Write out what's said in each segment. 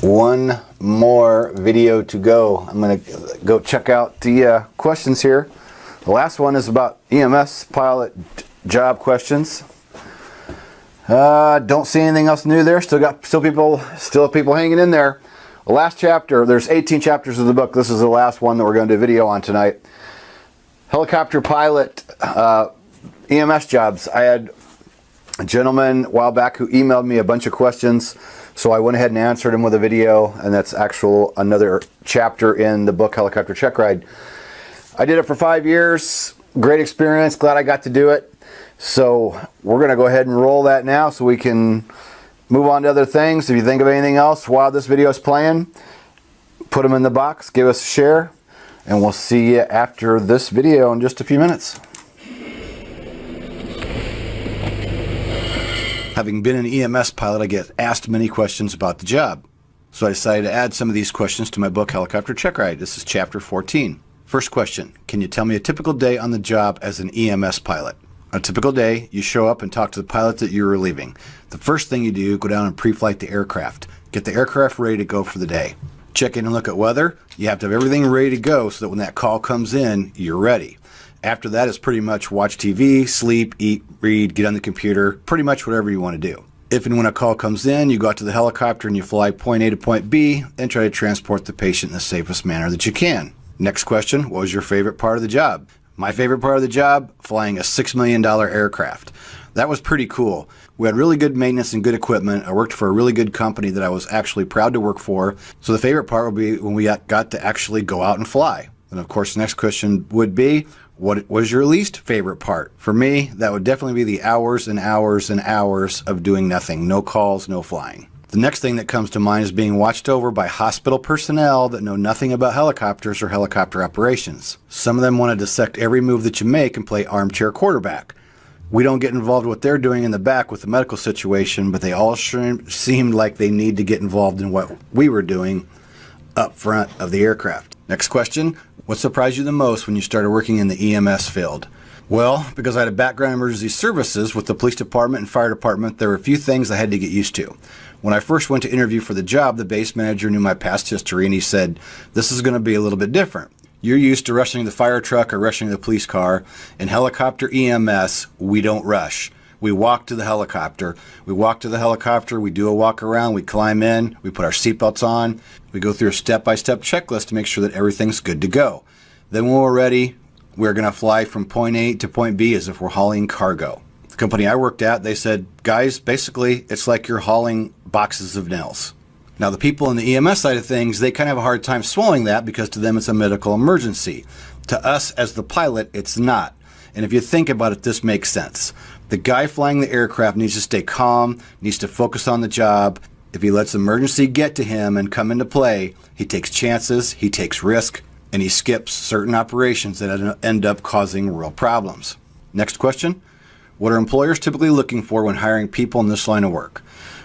One more video to go. I'm going to go check out the questions here. The last one is about EMS pilot job questions. Don't see anything else new there. Still people hanging in there. The last chapter, there's 18 chapters of the book. This is the last one that we're going to do a video on tonight. Helicopter pilot EMS jobs. I had a gentleman a while back who emailed me a bunch of questions, so I went ahead and answered him with a video, and that's another chapter in the book Helicopter Check Ride. I did it for 5 years. Great experience. Glad I got to do it. So we're going to go ahead and roll that now so we can move on to other things. If you think of anything else while this video is playing, put them in the box, give us a share, and we'll see you after this video in just a few minutes. Having been an EMS pilot, I get asked many questions about the job. So I decided to add some of these questions to my book, Helicopter Check Ride. This is chapter 14. First question, can you tell me a typical day on the job as an EMS pilot? On a typical day, you show up and talk to the pilot that you're relieving. The first thing you do, go down and pre-flight the aircraft. Get the aircraft ready to go for the day. Check in and look at weather. You have to have everything ready to go so that when that call comes in, you're ready. After that, it's pretty much watch TV, sleep, eat, read, get on the computer, pretty much whatever you want to do. If and when a call comes in, you go out to the helicopter and you fly point A to point B and try to transport the patient in the safest manner that you can. Next question, what was your favorite part of the job? My favorite part of the job, flying a $6 million aircraft. That was pretty cool. We had really good maintenance and good equipment. I worked for a really good company that I was actually proud to work for. So the favorite part would be when we got to actually go out and fly. And of course, the next question would be, what was your least favorite part? For me, that would definitely be the hours and hours and hours of doing nothing. No calls, no flying. The next thing that comes to mind is being watched over by hospital personnel that know nothing about helicopters or helicopter operations. Some of them want to dissect every move that you make and play armchair quarterback. We don't get involved in what they're doing in the back with the medical situation, but they all seemed like they need to get involved in what we were doing up front of the aircraft. Next question, what surprised you the most when you started working in the EMS field? Well, because I had a background in emergency services with the police department and fire department, there were a few things I had to get used to. When I first went to interview for the job, the base manager knew my past history, and he said, this is going to be a little bit different. You're used to rushing the fire truck or rushing the police car. In helicopter EMS, we don't rush. We walk to the helicopter. We do a walk around, we climb in, we put our seatbelts on, we go through a step-by-step checklist to make sure that everything's good to go. Then when we're ready, we're going to fly from point A to point B as if we're hauling cargo. The company I worked at, they said, guys, basically, it's like you're hauling boxes of nails. Now, the people in the EMS side of things, they kind of have a hard time swallowing that because to them it's a medical emergency. To us, as the pilot, it's not. And if you think about it, this makes sense. The guy flying the aircraft needs to stay calm, needs to focus on the job. If he lets emergency get to him and come into play, he takes chances, he takes risk, and he skips certain operations that end up causing real problems. Next question. What are employers typically looking for when hiring people in this line of work?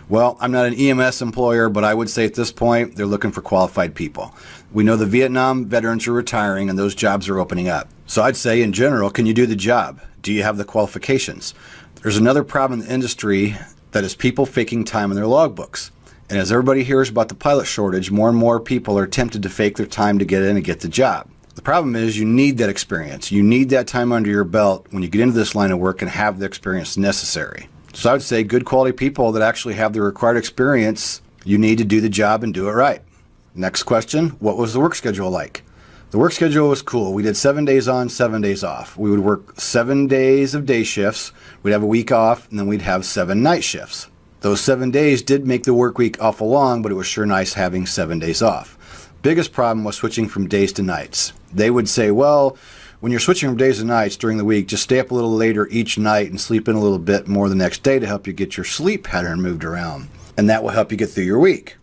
Well, I'm not an EMS employer, but I would say at this point, they're looking for qualified people. We know the Vietnam veterans are retiring and those jobs are opening up. So I'd say in general, can you do the job? Do you have the qualifications? There's another problem in the industry that is people faking time in their logbooks. And as everybody hears about the pilot shortage, more and more people are tempted to fake their time to get in and get the job. The problem is you need that experience. You need that time under your belt when you get into this line of work and have the experience necessary. So I would say good quality people that actually have the required experience, you need to do the job and do it right. Next question, what was the work schedule like? The work schedule was cool. We did 7 days on, 7 days off. We would work 7 days of day shifts, we'd have a week off, and then we'd have 7 night shifts. Those 7 days did make the work week awful long, but it was sure nice having 7 days off. Biggest problem was switching from days to nights. They would say, well, when you're switching from days to nights during the week, just stay up a little later each night and sleep in a little bit more the next day to help you get your sleep pattern moved around. And that will help you get through your week.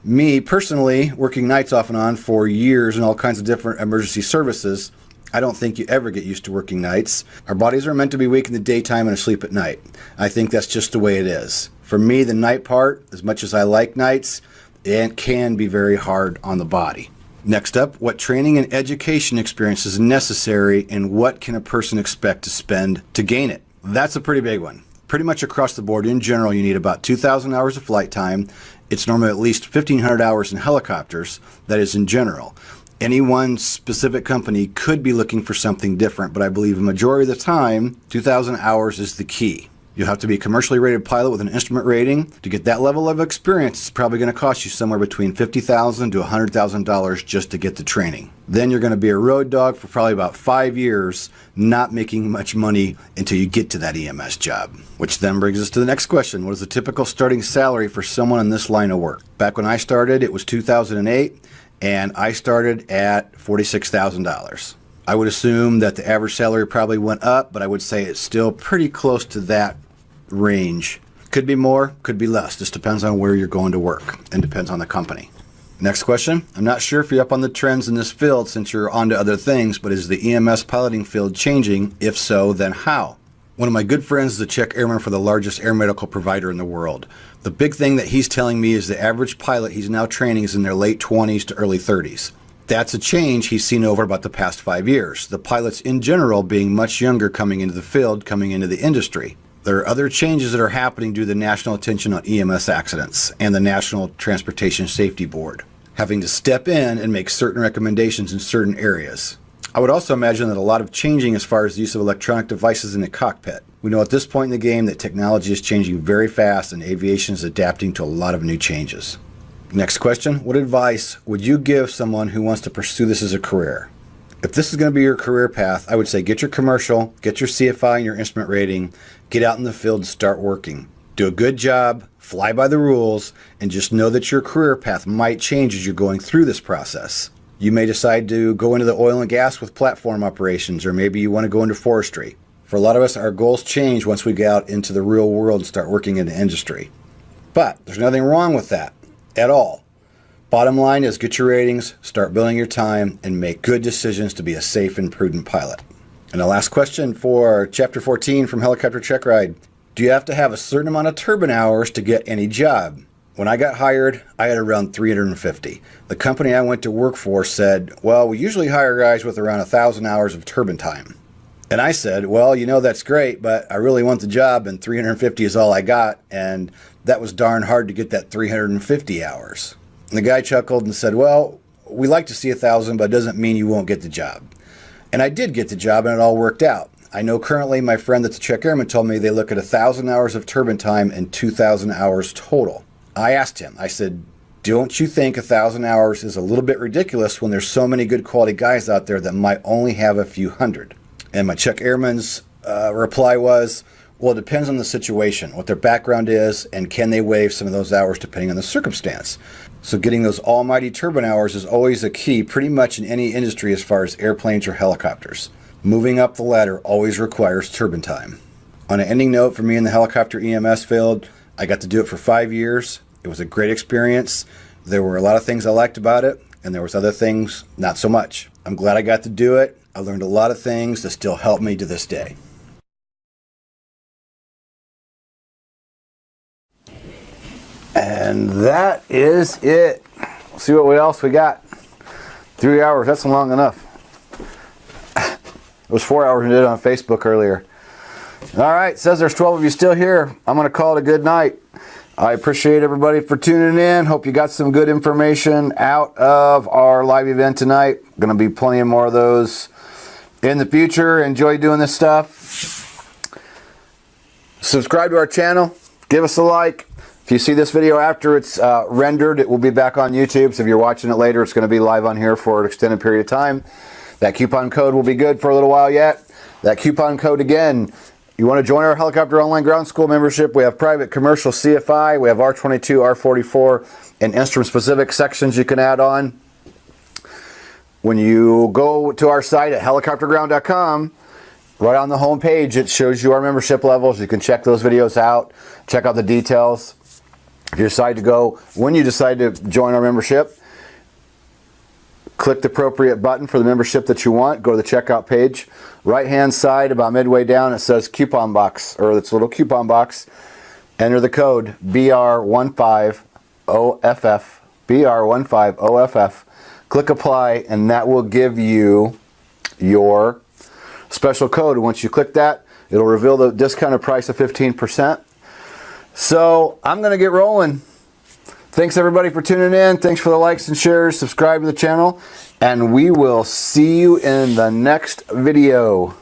Me, personally, working nights off and on for years in all kinds of different emergency services, I don't think you ever get used to working nights. Our bodies are meant to be awake in the daytime and asleep at night. I think that's just the way it is. For me, the night part, as much as I like nights, it can be very hard on the body. Next up, what training and education experience is necessary and what can a person expect to spend to gain it? That's a pretty big one. Pretty much across the board, in general, you need about 2,000 hours of flight time It's normally at least 1,500 hours in helicopters, that is in general. Any one specific company could be looking for something different, but I believe a majority of the time, 2,000 hours is the key. You'll have to be a commercially rated pilot with an instrument rating. To get that level of experience, it's probably going to cost you somewhere between $50,000 to $100,000 just to get the training. Then you're going to be a road dog for probably about 5 years, not making much money until you get to that EMS job. Which then brings us to the next question. What is the typical starting salary for someone in this line of work? Back when I started, it was 2008, and I started at $46,000. I would assume that the average salary probably went up, but I would say it's still pretty close to that range. Could be more, could be less. Just depends on where you're going to work and depends on the company. Next question. I'm not sure if you're up on the trends in this field since you're on to other things, but is the EMS piloting field changing? If so, then how? One of my good friends is a Czech airman for the largest air medical provider in the world. The big thing that he's telling me is the average pilot he's now training is in their late 20s to early 30s. That's a change he's seen over about the past 5 years. The pilots in general being much younger coming into the field, coming into the industry. There are other changes that are happening due to the national attention on EMS accidents and the National Transportation Safety Board having to step in and make certain recommendations in certain areas. I would also imagine that a lot of changing as far as the use of electronic devices in the cockpit. We know at this point in the game that technology is changing very fast and aviation is adapting to a lot of new changes. Next question. What advice would you give someone who wants to pursue this as a career? If this is going to be your career path, I would say get your commercial, get your CFI and your instrument rating, get out in the field and start working. Do a good job, fly by the rules, and just know that your career path might change as you're going through this process. You may decide to go into the oil and gas with platform operations, or maybe you want to go into forestry. For a lot of us, our goals change once we get out into the real world and start working in the industry. But there's nothing wrong with that at all. Bottom line is get your ratings, start billing your time, and make good decisions to be a safe and prudent pilot. And the last question for Chapter 14 from Helicopter Check Ride. Do you have to have a certain amount of turbine hours to get any job? When I got hired, I had around 350. The company I went to work for said, well, we usually hire guys with around 1,000 hours of turbine time. And I said, well, that's great, but I really want the job and 350 is all I got. And that was darn hard to get that 350 hours. And the guy chuckled and said, well, we like to see 1,000, but it doesn't mean you won't get the job. And I did get the job and it all worked out. I know currently my friend that's a Czech airman told me they look at 1,000 hours of turbine time and 2,000 hours total. I asked him, I said, don't you think 1,000 hours is a little bit ridiculous when there's so many good quality guys out there that might only have a few hundred? And my Czech airman's reply was, well, it depends on the situation, what their background is, and can they waive some of those hours depending on the circumstance. So getting those almighty turbine hours is always a key pretty much in any industry as far as airplanes or helicopters. Moving up the ladder always requires turbine time. On an ending note, for me in the helicopter EMS field, I got to do it for 5 years. It was a great experience. There were a lot of things I liked about it, and there was other things not so much. I'm glad I got to do it. I learned a lot of things that still help me to this day. And that is it. We'll see what else we got. 3 hours, that's long enough. It was 4 hours we did it on Facebook earlier. All right, says there's 12 of you still here. I'm going to call it a good night. I appreciate everybody for tuning in. Hope you got some good information out of our live event tonight. Going to be plenty of more of those in the future. Enjoy doing this stuff. Subscribe to our channel. Give us a like. If you see this video after it's rendered, it will be back on YouTube. So if you're watching it later, it's going to be live on here for an extended period of time. That coupon code will be good for a little while yet. That coupon code again, you want to join our Helicopter Online Ground School membership. We have private commercial CFI. We have R22, R44, and instrument-specific sections you can add on. When you go to our site at helicopterground.com, right on the home page, it shows you our membership levels. You can check those videos out, check out the details. If you decide to go, when you decide to join our membership, click the appropriate button for the membership that you want. Go to the checkout page. Right hand side, about midway down, it says coupon box, or this little coupon box. Enter the code BR15OFF, BR15OFF. Click apply, and that will give you your special code. Once you click that, it'll reveal the discounted price of 15%. So I'm going to get rolling. Thanks everybody for tuning in. Thanks for the likes and shares. Subscribe to the channel, and we will see you in the next video.